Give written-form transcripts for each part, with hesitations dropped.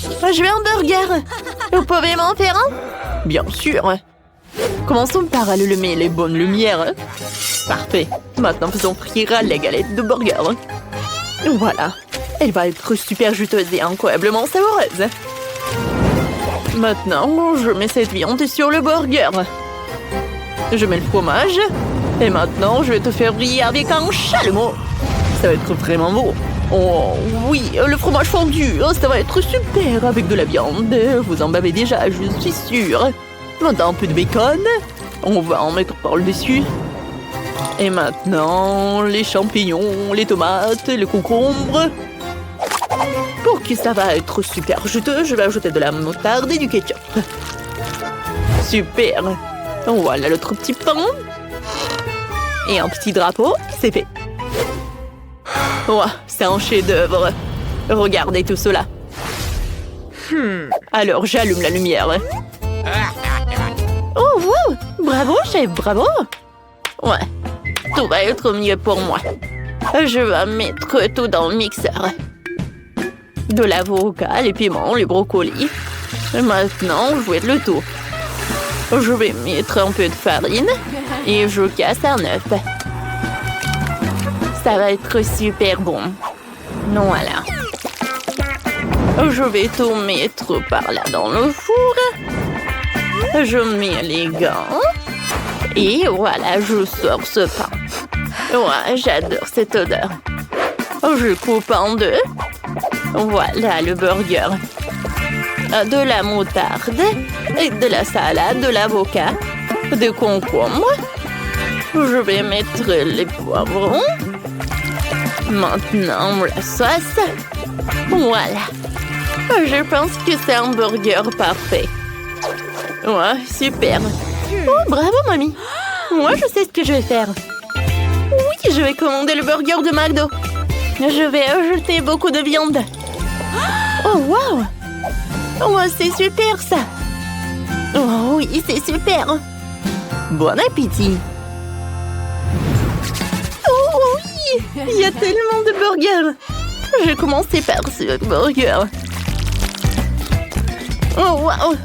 Je veux un burger. Vous pouvez m'en faire un? Bien sûr. Commençons par allumer les bonnes lumières. Parfait. Maintenant, faisons frire les galettes de burger. Voilà. Elle va être super juteuse et incroyablement savoureuse. Maintenant, je mets cette viande sur le burger. Je mets le fromage. Et maintenant, je vais te faire briller avec un chalumeau. Ça va être vraiment beau. Oh oui, le fromage fondu, ça va être super avec de la viande. Vous en bavez déjà, je suis sûre. Maintenant, un peu de bacon. On va en mettre par le dessus. Et maintenant, les champignons, les tomates, le concombre. Pour que ça va être super juteux, je vais ajouter de la moutarde et du ketchup. Super. Voilà l'autre petit pain. Et un petit drapeau, c'est fait. Ouah, c'est un chef-d'œuvre. Regardez tout cela. Alors, j'allume la lumière. Oh, wow! Bravo, chef, bravo! Ouais, tout va être mieux pour moi. Je vais mettre tout dans le mixeur. De l'avocat, les piments, les brocolis. Maintenant, je vais le tout. Je vais mettre un peu de farine et je casse un œuf. Ça va être super bon. Voilà. Je vais tout mettre par là dans le four. Je mets les gants. Et voilà, je sors ce pain. Ouais, j'adore cette odeur. Je coupe en deux. Voilà le burger. De la moutarde, et de la salade, de l'avocat, de concombre. Je vais mettre les poivrons. Maintenant, la sauce. Voilà. Je pense que c'est un burger parfait. Ouais, super. Oh, bravo, mamie. Moi, je sais ce que je vais faire. Oui, je vais commander le burger de McDo. Je vais ajouter beaucoup de viande. Oh, wow. Oh, c'est super, ça. Oh, oui, c'est super. Bon appétit. Oh, oui. Il y a tellement de burgers. Je vais commencer par ce burger. Oh, wow.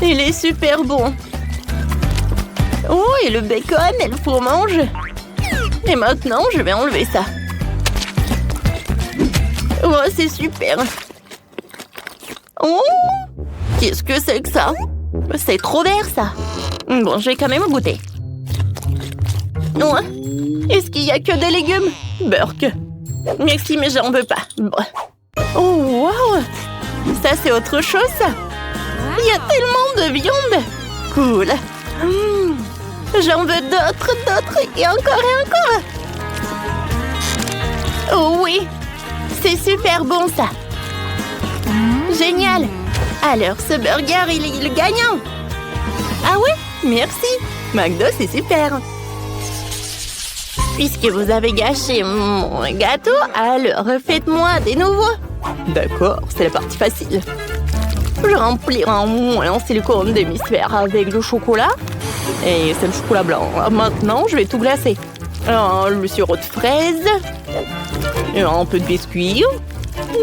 Il est super bon. Oh, et le bacon et le fromage. Et maintenant, je vais enlever ça. Oh, c'est super. Oh, qu'est-ce que c'est que ça? C'est trop vert, ça. Bon, je vais quand même goûter. Ouais. Est-ce qu'il y a que des légumes? Burk. Merci, mais j'en veux pas. Bon. Oh, wow. Ça, c'est autre chose, ça. Il y a tellement de viande. Cool. J'en veux d'autres et encore et encore. Oh oui. C'est super bon, ça. Génial. Alors, ce burger, il est le gagnant. Ah oui? Merci. McDo, c'est super. Puisque vous avez gâché mon gâteau, alors faites-moi des nouveaux. D'accord, c'est la partie facile. Je remplis un moule en silicone d'hémisphère avec le chocolat. Et c'est le chocolat blanc. Maintenant, je vais tout glacer. Le sirop de fraise. Et un peu de biscuit.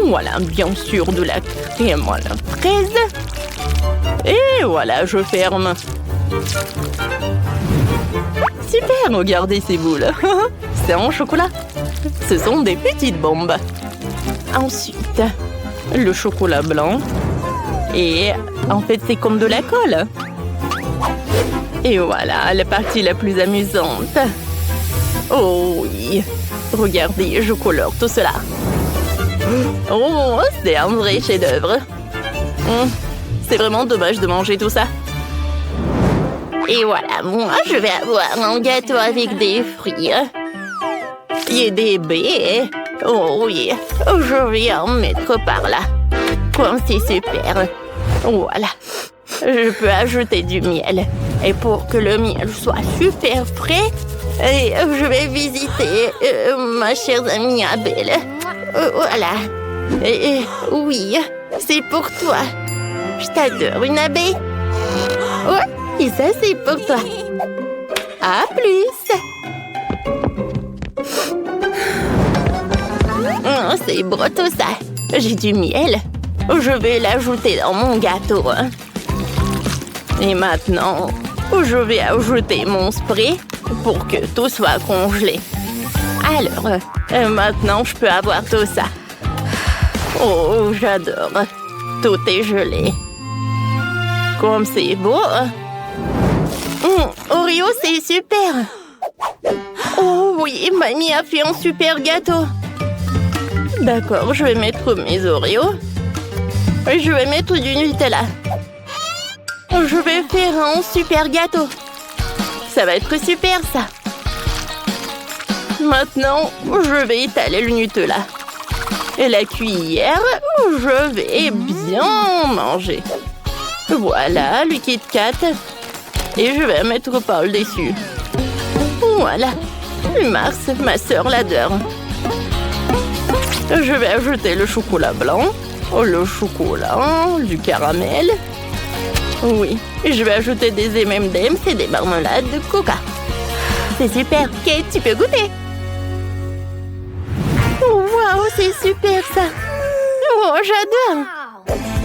Voilà, bien sûr, de la crème à la fraise. Et voilà, je ferme. Super, regardez ces boules. C'est en chocolat. Ce sont des petites bombes. Ensuite, le chocolat blanc. Et en fait, c'est comme de la colle. Et voilà, la partie la plus amusante. Oh oui. Regardez, je colore tout cela. Oh, c'est un vrai chef-d'œuvre. C'est vraiment dommage de manger tout ça. Et voilà, moi, je vais avoir un gâteau avec des fruits. Et des baies. Oh oui, je vais en mettre par là. Comme c'est super. Voilà. Je peux ajouter du miel. Et pour que le miel soit super frais, et je vais visiter ma chère amie Abel. Voilà. Oui, c'est pour toi. Je t'adore, une abeille. Ouais, et ça, c'est pour toi. À plus. C'est beau tout ça. J'ai du miel. Je vais l'ajouter dans mon gâteau. Et maintenant, je vais ajouter mon spray pour que tout soit congelé. Alors, maintenant, je peux avoir tout ça. Oh, j'adore. Tout est gelé. Comme c'est beau. Oreo, c'est super. Oh oui, mamie a fait un super gâteau. D'accord, je vais mettre mes Oreos. Et je vais mettre du Nutella. Je vais faire un super gâteau. Ça va être super, ça. Maintenant, je vais étaler le Nutella. Et la cuillère, je vais bien manger. Voilà, le Kit Kat. Et je vais mettre Paul dessus. Voilà. Mars, ma sœur l'adore. Je vais ajouter le chocolat blanc, le chocolat, du caramel. Oui, je vais ajouter des M&M's et des marmelades de coca. C'est super. Kate, tu peux goûter. Waouh, c'est super ça. Oh, j'adore.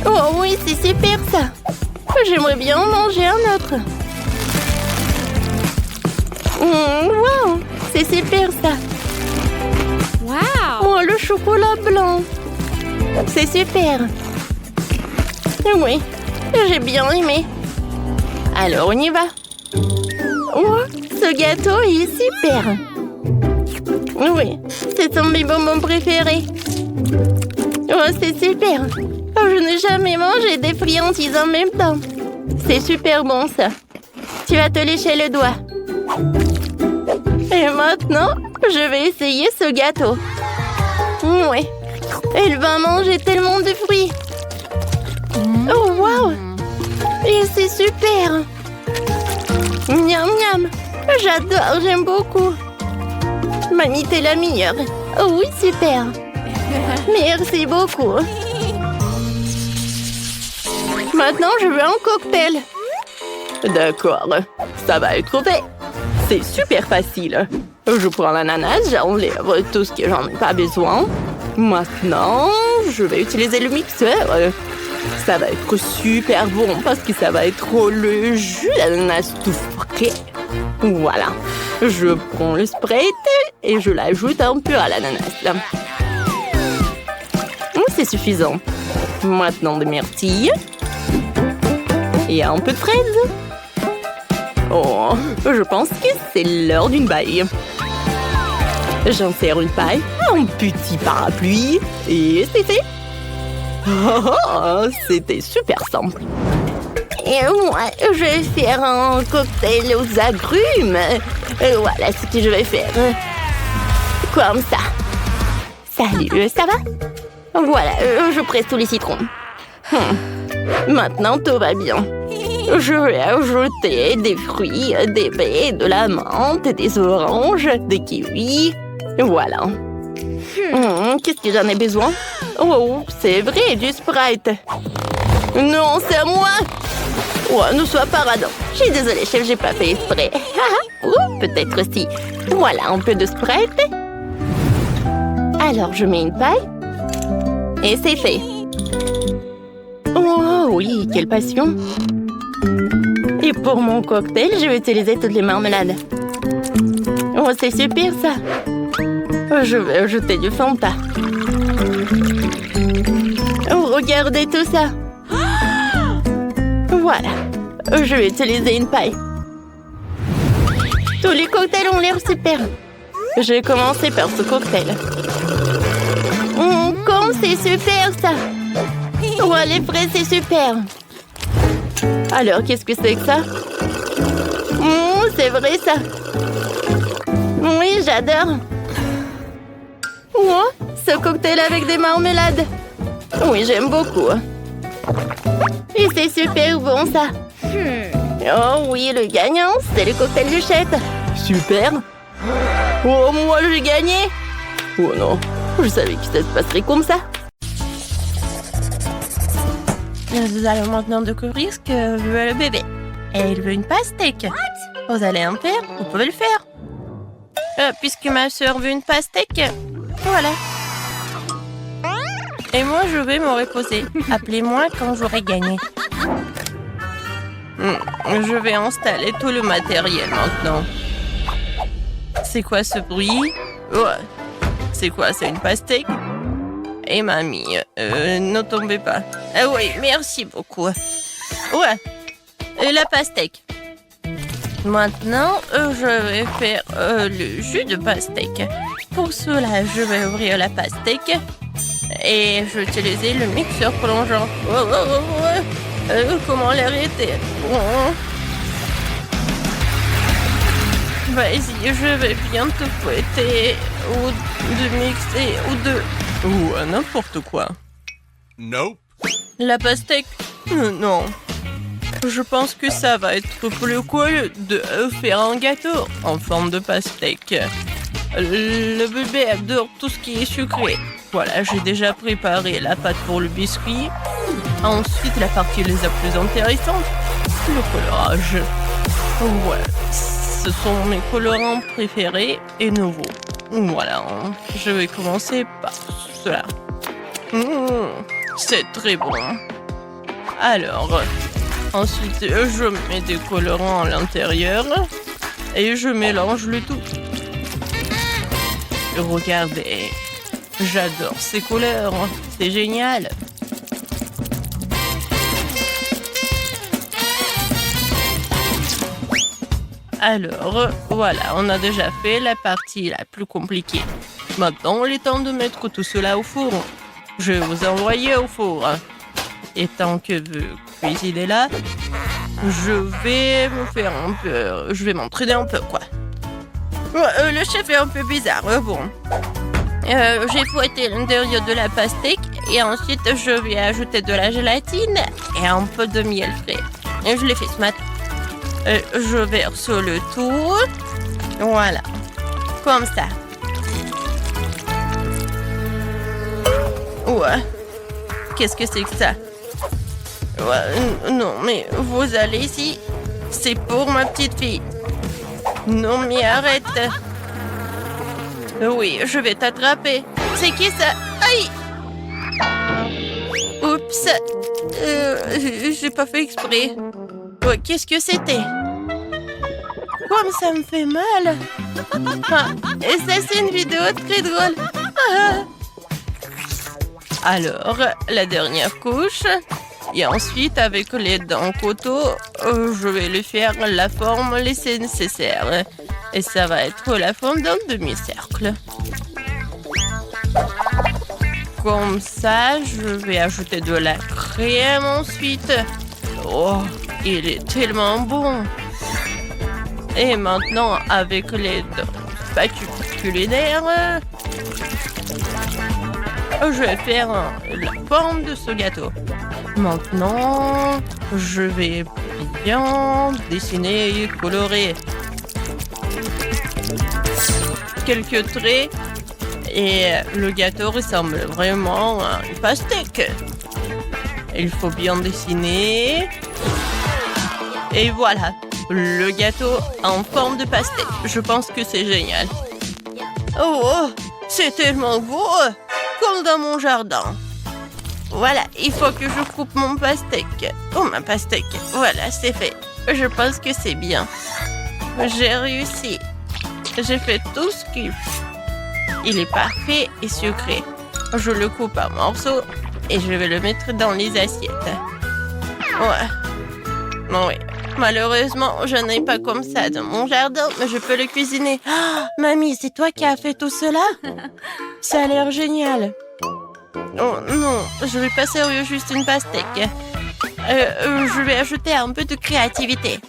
Oh oui, c'est super ça. J'aimerais bien en manger un autre. Waouh, c'est super ça. Wow. Oh, le chocolat blanc. C'est super. Oui, j'ai bien aimé. Alors, on y va. Oh, ce gâteau est super. Oui, c'est un de mes bonbons préférés. Oh, c'est super. Oh, je n'ai jamais mangé des friandises en même temps. C'est super bon, ça. Tu vas te lécher le doigt. Et maintenant, je vais essayer ce gâteau. Oui, elle va manger tellement de fruits. Oh, waouh! Et c'est super. Miam, miam. J'adore, j'aime beaucoup. Mamie, t'es la meilleure. Oh oui, super. Merci beaucoup. Maintenant, je veux un cocktail. D'accord, ça va être fait. C'est super facile. Je prends l'ananas, j'enlève tout ce que j'en ai pas besoin. Maintenant, je vais utiliser le mixeur. Ça va être super bon parce que ça va être le jus d'ananas tout frais. Voilà. Je prends le Sprite et je l'ajoute un peu à l'ananas. C'est suffisant. Maintenant des myrtilles. Et un peu de fraises. Oh, je pense que c'est l'heure d'une paille. J'insère une paille, un petit parapluie et c'est fait. Oh, c'était super simple. Et moi, je vais faire un cocktail aux agrumes. Voilà ce que je vais faire. Comme ça. Salut, ça va? Voilà, je presse tous les citrons. Maintenant, tout va bien. Je vais ajouter des fruits, des baies, de la menthe, des oranges, des kiwis. Voilà. Qu'est-ce que j'en ai besoin? Oh, c'est vrai, du Sprite. Non, c'est à moi. Oh, ne sois pas radin. Je suis désolée, chef, j'ai pas fait exprès. Ou peut-être si. Voilà, un peu de Sprite. Alors, je mets une paille. Et c'est fait. Oh oui, quelle passion. Et pour mon cocktail, je vais utiliser toutes les marmelades. Oh, c'est super ça. Je vais ajouter du Fanta. Oh, regardez tout ça. Voilà. Je vais utiliser une paille. Tous les cocktails ont l'air super. Je vais commencer par ce cocktail. Comme c'est super ça. Oh, les fraises, c'est super. Alors, qu'est-ce que c'est que ça? C'est vrai ça. Oui, j'adore. Oh, ce cocktail avec des marmelades. Oui, j'aime beaucoup. Et c'est super bon ça. Oh oui, le gagnant, c'est le cocktail de Chet. Super. Oh, moi, j'ai gagné. Oh non, je savais que ça se passerait comme ça. Nous allons maintenant découvrir ce que veut le bébé. Et il veut une pastèque. Vous allez en faire, vous pouvez le faire. Puisque ma soeur veut une pastèque, voilà. Et moi, je vais me reposer. Appelez-moi quand j'aurai gagné. Je vais installer tout le matériel maintenant. C'est quoi ce bruit? Ouais. C'est quoi? C'est une pastèque? Et mamie, ne tombez pas. Ah oui, merci beaucoup. Ouais, et la pastèque. Maintenant, je vais faire le jus de pastèque. Pour cela, je vais ouvrir la pastèque et je vais utiliser le mixeur plongeant. Comment l'arrêter? Vas-y, je vais bien te fouetter ou de mixer ou de... Ou n'importe quoi. Nope. La pastèque? Non. Je pense que ça va être plus cool de faire un gâteau en forme de pastèque. Le bébé adore tout ce qui est sucré. Voilà, j'ai déjà préparé la pâte pour le biscuit. Ensuite, la partie les plus intéressante, le colorage. Voilà, ce sont mes colorants préférés et nouveaux. Voilà, je vais commencer par cela. C'est très bon. Alors, ensuite, je mets des colorants à l'intérieur et je mélange le tout. Regardez, j'adore ces couleurs, c'est génial. Alors, voilà, on a déjà fait la partie la plus compliquée. Maintenant, il est temps de mettre tout cela au four. Je vais vous envoyer au four. Et tant que vous cuisinez là, je vais me faire un peu... Je vais m'entraîner un peu, quoi. Le chef est un peu bizarre, bon. J'ai fouetté l'intérieur de la pastèque et ensuite je vais ajouter de la gélatine et un peu de miel frais. Et je l'ai fait ce matin. Je verse le tout. Voilà. Comme ça. Ouais. Qu'est-ce que c'est que ça? Ouais, non, mais vous allez ici. C'est pour ma petite fille. Non, mais arrête. Oui, je vais t'attraper. C'est qui ça? Aïe! Oups. J'ai pas fait exprès. Oh, qu'est-ce que c'était? Comme ça me fait mal. Ah, et ça, c'est une vidéo très drôle. Ah. Alors, la dernière couche. Et ensuite, avec les dents couteau, je vais lui faire la forme laissée nécessaire. Et ça va être la forme d'un demi-cercle. Comme ça, je vais ajouter de la crème ensuite. Oh, il est tellement bon. Et maintenant, avec les spatules culinaires, je vais faire la forme de ce gâteau. Maintenant, je vais bien dessiner et colorer quelques traits et le gâteau ressemble vraiment à une pastèque. Il faut bien dessiner et voilà, le gâteau en forme de pastèque. Je pense que c'est génial. Oh, c'est tellement beau, comme dans mon jardin. Voilà, il faut que je coupe mon pastèque. Oh, ma pastèque. Voilà, c'est fait. Je pense que c'est bien. J'ai réussi. J'ai fait tout ce qu'il faut. Il est parfait et sucré. Je le coupe en morceaux et je vais le mettre dans les assiettes. Ouais. Oui. Malheureusement, je n'ai pas comme ça dans mon jardin, mais je peux le cuisiner. Oh, mamie, c'est toi qui as fait tout cela? Ça a l'air génial. Oh non, je vais pas servir juste une pastèque. Je vais ajouter un peu de créativité.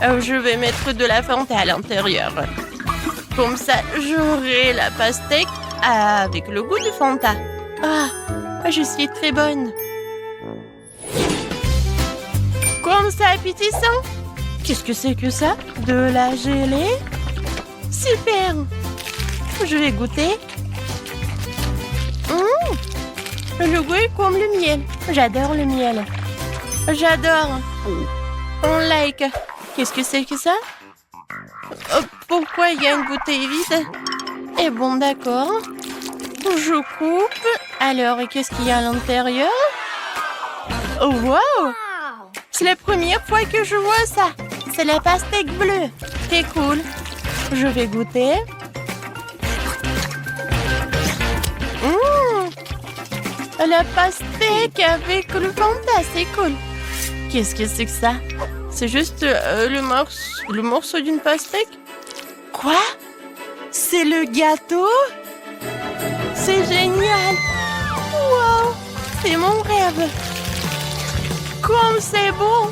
Je vais mettre de la Fanta à l'intérieur. Comme ça, j'aurai la pastèque avec le goût de Fanta. Ah, je suis très bonne. Comme ça, appétissant. Qu'est-ce que c'est que ça? De la gelée? Super. Je vais goûter. Le goût est comme le miel. J'adore le miel. J'adore. On like. Qu'est-ce que c'est que ça? Pourquoi il y a une bouteille vide? Eh bon, d'accord. Je coupe. Alors, qu'est-ce qu'il y a à l'intérieur? Oh, wow! C'est la première fois que je vois ça. C'est la pastèque bleue. C'est cool. Je vais goûter. La pastèque avec le Fanta, c'est cool. Qu'est-ce que c'est que ça? C'est juste le morceau d'une pastèque? Quoi? C'est le gâteau? C'est génial! Wow! C'est mon rêve! Comme c'est bon!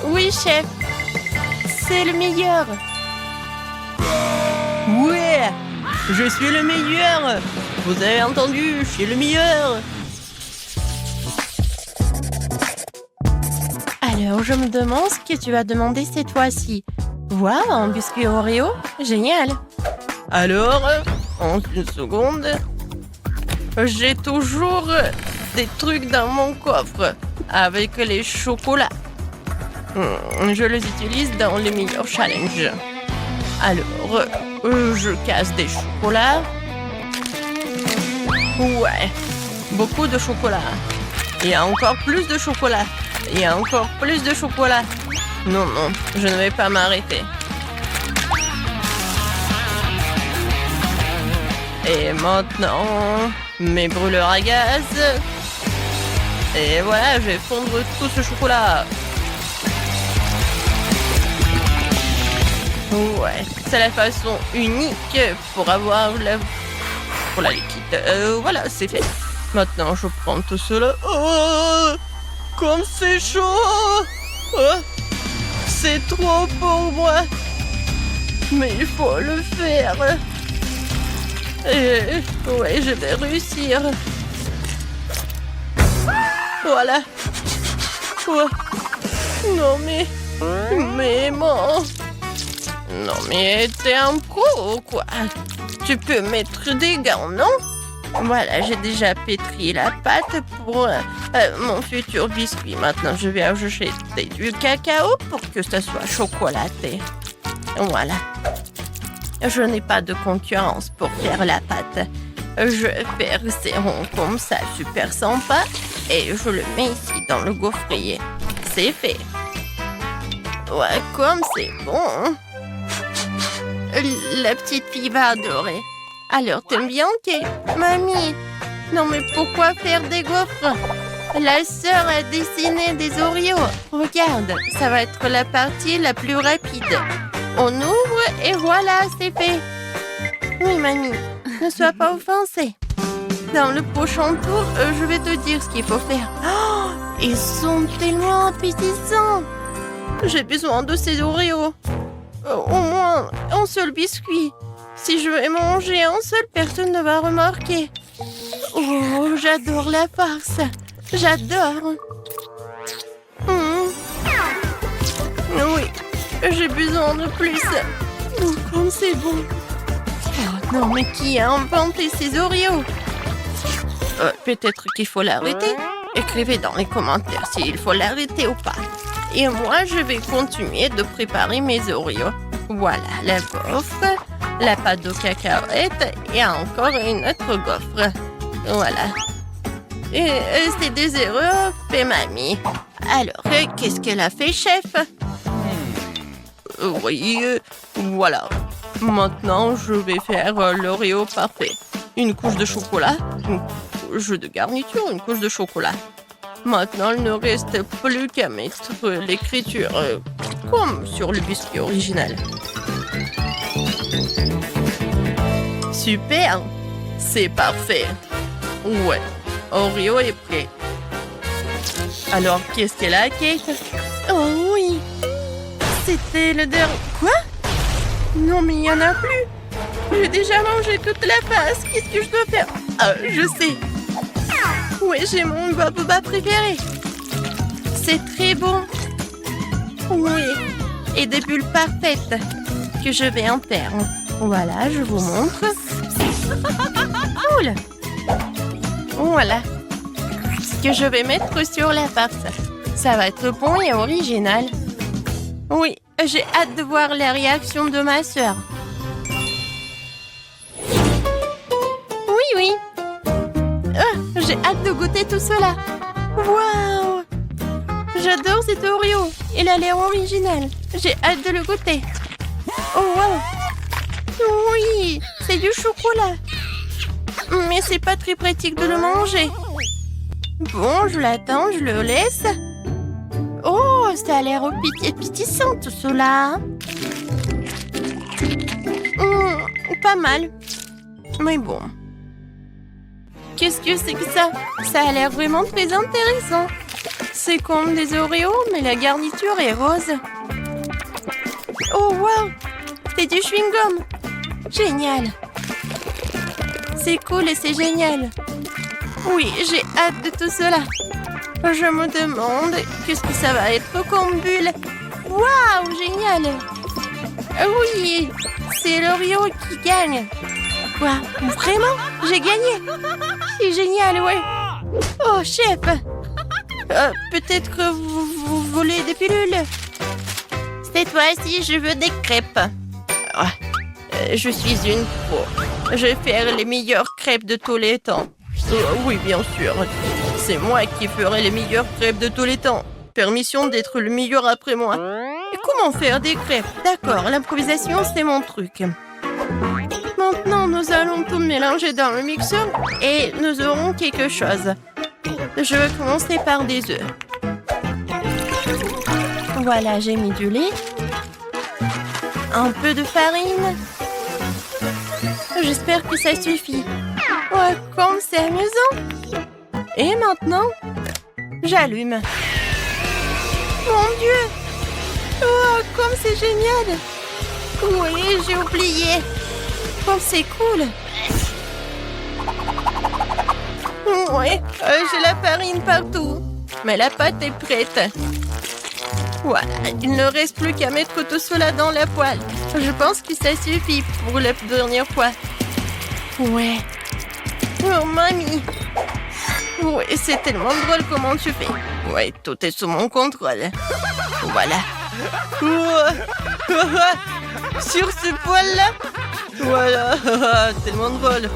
Oui, chef! C'est le meilleur! Ouais! Je suis le meilleur! Vous avez entendu? Je suis le meilleur! Alors, je me demande ce que tu vas demander cette fois-ci. Waouh, un biscuit Oreo? Génial! Alors, en une seconde, j'ai toujours des trucs dans mon coffre avec les chocolats. Je les utilise dans les meilleurs challenges. Alors, je casse des chocolats. Ouais, beaucoup de chocolat. Et encore plus de chocolat. Et encore plus de chocolat. Non, non, je ne vais pas m'arrêter. Et maintenant, mes brûleurs à gaz. Et voilà, je vais fondre tout ce chocolat. Ouais, c'est la façon unique pour avoir pour la liquide. Voilà, c'est fait. Maintenant, je prends tout cela. Oh, comme c'est chaud! Oh, c'est trop pour moi. Mais il faut le faire. Et ouais, je vais réussir. Voilà. Oh. Non mais bon. Non mais t'es un pro ou quoi? Tu peux mettre des gants, non? Voilà, j'ai déjà pétri la pâte pour mon futur biscuit. Maintenant, je vais ajouter du cacao pour que ça soit chocolaté. Voilà. Je n'ai pas de concurrence pour faire la pâte. Je fais ces ronds comme ça, super sympa. Et je le mets ici dans le gaufrier. C'est fait. Ouais, comme c'est bon. La petite fille va adorer. Alors, t'aimes bien, Kate? Mamie, non mais pourquoi faire des gaufres? La sœur a dessiné des Oreos. Regarde, ça va être la partie la plus rapide. On ouvre et voilà, c'est fait. Oui, mamie, ne sois pas offensée. Dans le prochain tour, je vais te dire ce qu'il faut faire. Oh, ils sont tellement appétissants. J'ai besoin de ces Oreos. Au moins un seul biscuit. Si je vais manger un seul, personne ne va remarquer. Oh, j'adore la farce. J'adore. Oui, j'ai besoin de plus. Oh, comme c'est bon. Oh non, mais qui a inventé ces Oreos? Peut-être qu'il faut l'arrêter. Écrivez dans les commentaires s'il faut l'arrêter ou pas. Et moi, je vais continuer de préparer mes Oreos. Voilà, la gaufre, la pâte de cacahuète et encore une autre gaufre. Voilà. Et c'est des erreurs fait mamie. Alors, qu'est-ce qu'elle a fait, chef? Oui, voilà. Maintenant, je vais faire l'Oreo parfait. Une couche de chocolat, une couche de garniture, une couche de chocolat. Maintenant, il ne reste plus qu'à mettre l'écriture comme sur le biscuit original. Super! C'est parfait. Ouais, Oreo est prêt. Alors, qu'est-ce qu'elle a, Kate? Oh oui! C'était le dernier... Quoi? Non, mais il n'y en a plus. J'ai déjà mangé toute la face. Qu'est-ce que je dois faire? Ah, je sais. Ouais, j'ai mon boba préféré. C'est très bon. Oui. Et des bulles parfaites que je vais en faire. Voilà, je vous montre. Cool. Voilà. Ce que je vais mettre sur la farce. Ça va être bon et original. Oui, j'ai hâte de voir la réaction de ma sœur. cela. Waouh! J'adore cet Oreo. Il a l'air original. J'ai hâte de le goûter. Oh, waouh! Oui, c'est du chocolat. Mais c'est pas très pratique de le manger. Bon, je l'attends, je le laisse. Oh, ça a l'air appétissant tout cela. Pas mal. Mais bon. Qu'est-ce que c'est que ça? Ça a l'air vraiment très intéressant. C'est comme des Oreos, mais la garniture est rose. Oh, wow! C'est du chewing-gum. Génial. C'est cool et c'est génial. Oui, j'ai hâte de tout cela. Je me demande qu'est-ce que ça va être comme bulle. Waouh, génial. Oui, c'est l'Oreo qui gagne. Waouh, vraiment? J'ai gagné. C'est génial, ouais. Oh, chef. Peut-être que vous voulez des pilules. Cette fois-ci, je veux des crêpes. Je suis une pro. Je vais faire les meilleures crêpes de tous les temps. Oui, bien sûr. C'est moi qui ferai les meilleures crêpes de tous les temps. Permission d'être le meilleur après moi. Et comment faire des crêpes? D'accord, l'improvisation, c'est mon truc. Maintenant, nous allons tout mélanger dans le mixeur et nous aurons quelque chose. Je vais commencer par des œufs. Voilà, j'ai mis du lait. Un peu de farine. J'espère que ça suffit. Ouais, comme c'est amusant. Et maintenant, j'allume. Mon Dieu! Oh, comme c'est génial! Oui, j'ai oublié. Comme c'est cool. Ouais, j'ai la farine partout. Mais la pâte est prête. Voilà, il ne reste plus qu'à mettre tout cela dans la poêle. Je pense que ça suffit pour la dernière fois. Ouais. Oh, mamie. Ouais, c'est tellement drôle comment tu fais. Ouais, tout est sous mon contrôle. Voilà. Sur ce poêle-là. Voilà, tellement drôle.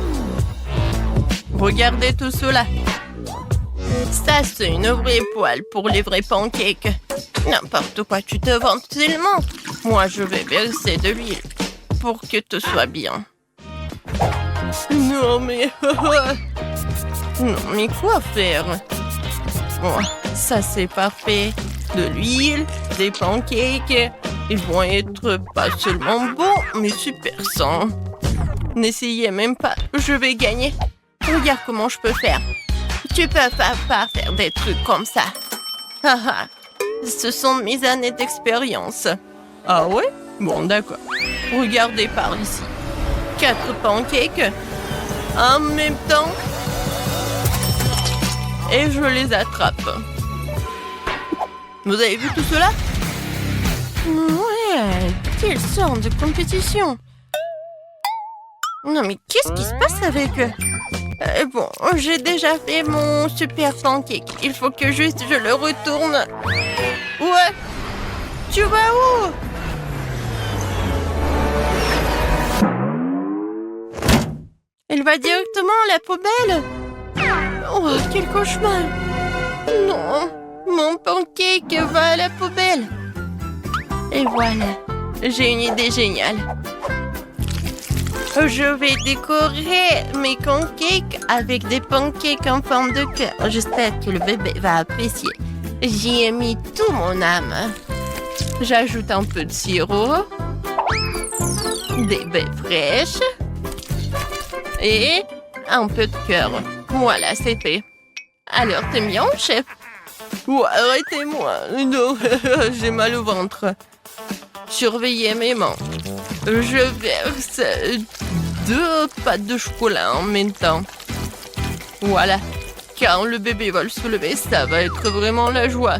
Regardez tout cela. Ça, c'est une vraie poêle pour les vrais pancakes. N'importe quoi, tu te vantes tellement. Moi, je vais verser de l'huile pour que tout soit bien. Non, mais... non, mais quoi faire? Oh, ça, c'est parfait. De l'huile, des pancakes. Ils vont être pas seulement bons, mais super sains. N'essayez même pas, je vais gagner. Regarde comment je peux faire. Tu peux pas faire des trucs comme ça. Ce sont mes années d'expérience. Ah ouais? Bon, d'accord. Regardez par ici. 4 pancakes en même temps. Et je les attrape. Vous avez vu tout cela? Ouais, quelle sorte de compétition. Non, mais qu'est-ce qui se passe avec eux? Bon, j'ai déjà fait mon super pancake. Il faut que juste je le retourne. Ouais. Tu vas où? Elle va directement à la poubelle. Oh, quel cauchemar. Non, mon pancake va à la poubelle. Et voilà, j'ai une idée géniale. Je vais décorer mes pancakes avec des pancakes en forme de cœur. J'espère que le bébé va apprécier. J'y ai mis tout mon âme. J'ajoute un peu de sirop, des baies fraîches et un peu de cœur. Voilà, c'est fait. Alors, t'aimes bien, chef? Oh, arrêtez-moi. Non, j'ai mal au ventre. Surveillez mes mains. Je verse 2 pâtes de chocolat en même temps. Voilà. Quand le bébé va le soulever, ça va être vraiment la joie.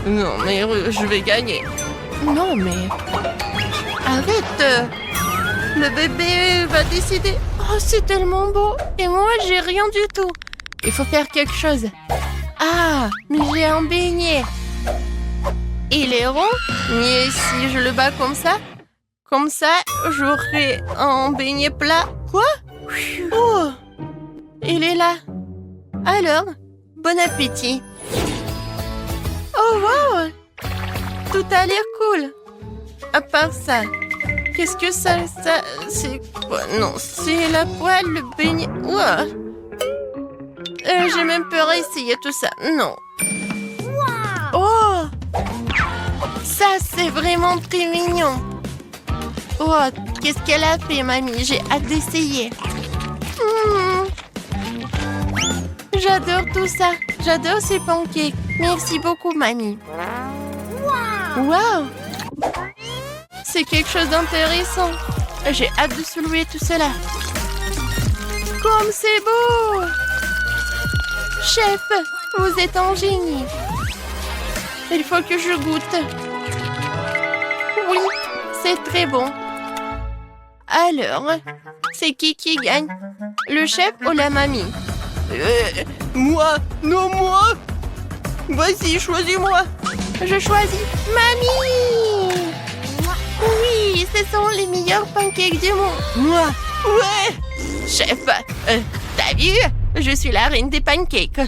Non, mais je vais gagner. Non, mais... Arrête. Le bébé va décider. Oh, c'est tellement beau. Et moi, j'ai rien du tout. Il faut faire quelque chose. Ah, mais j'ai un beignet. Il est rond. Et si je le bats comme ça, j'aurai un beignet plat. Quoi? Oh, il est là. Alors, bon appétit. Oh, wow! Tout a l'air cool. À part ça, qu'est-ce que ça, c'est quoi? Non, c'est la poêle, le beignet. Ouah. J'ai même peur à essayer tout ça. Non. Oh! Ça, c'est vraiment très mignon. Oh, qu'est-ce qu'elle a fait, mamie? J'ai hâte d'essayer. J'adore tout ça. J'adore ces pancakes. Merci beaucoup, mamie. Wow! C'est quelque chose d'intéressant. J'ai hâte de soulever tout cela. Comme c'est beau! Chef, vous êtes un génie. Il faut que je goûte. Oui, c'est très bon. Alors, c'est qui gagne? Le chef ou la mamie? Moi! Non, moi! Vas-y, choisis-moi! Je choisis mamie! Oui, ce sont les meilleurs pancakes du monde. Moi? Ouais! Chef, t'as vu? Je suis la reine des pancakes.